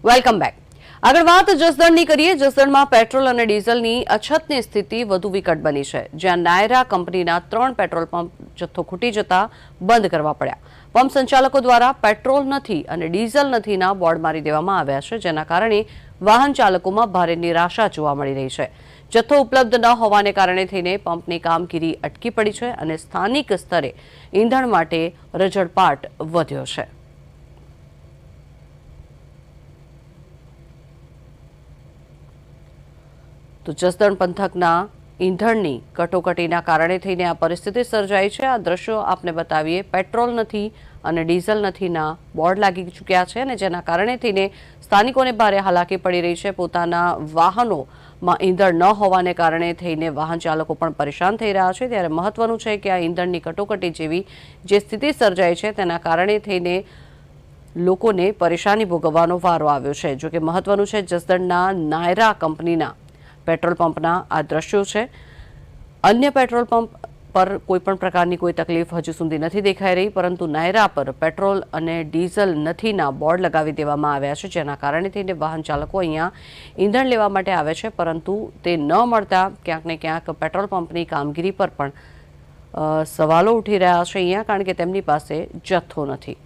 Welcome back. આગળ વાત જસદણની કરીએ। જસદણમાં પેટ્રોલ અને ડીઝલની અછતની સ્થિતિ વધુ વિકટ બની છે, જ્યાં નાયરા કંપનીના 3 પેટ્રોલ પંપ જથ્થો ખૂટી જતા બંધ કરવા પડ્યા। પંપ સંચાલકો દ્વારા પેટ્રોલ નથી અને ડીઝલ નથીના બોર્ડ મારી દેવામાં આવ્યા છે, જેના કારણે વાહન ચાલકોમાં ભારે નિરાશા જોવા મળી રહી છે। જથ્થો ઉપલબ્ધ ન હોવાને કારણે થઈને પંપની કામગીરી અટકી પડી છે અને સ્થાનિક સ્તરે ઈંધણ માટે રજળપાટ વધ્યો છે। तो जसदण पंथकना ईंधणनी कटोकटीना कारणे थईने आ परिस्थिति सर्जाई छे। आ दृश्यो आपने बतावीए। पेट्रोल नथी अने डीजल नथीना बोर्ड लागी चूक्या छे अने जेना कारणे थईने स्थानिकोने भारे हालाकी पड़ी रही छे। पोताना वाहनोमां ईंधण न होवाने कारणे थईने वाहन चालको पण परेशान थई रह्या छे। त्यारे महत्वनुं छे के आ ईंधणनी कटोकटी जेवी जे स्थिति सर्जाई छे तेना कारणे थईने लोकोने परेशानी भोगवવાનો વારો આવ્યો છે। जो કે महत्वनुं छे जसदणना नायरा कंपनीना पेट्रोल पंपना आ दृश्यों है। अन्य पेट्रोल पंप पर कोईपण प्रकारनी कोई तकलीफ हजू सुधी नहीं देखाई रही, परंतु नायरा पर पेट्रोल अने डीजल नथीना बोर्ड लगावी देवामां आव्या छे, जेना कारणे थईने वाहन चालको अहींया ईंधण लेवा माटे आवे छे, परंतु ते न मळता क्यांक ने क्यांक पेट्रोल पंपनी कामगीरी पर पण सवालो उठी रह्या छे अहींया, कारण के तेमनी पासे जथ्थो नथी।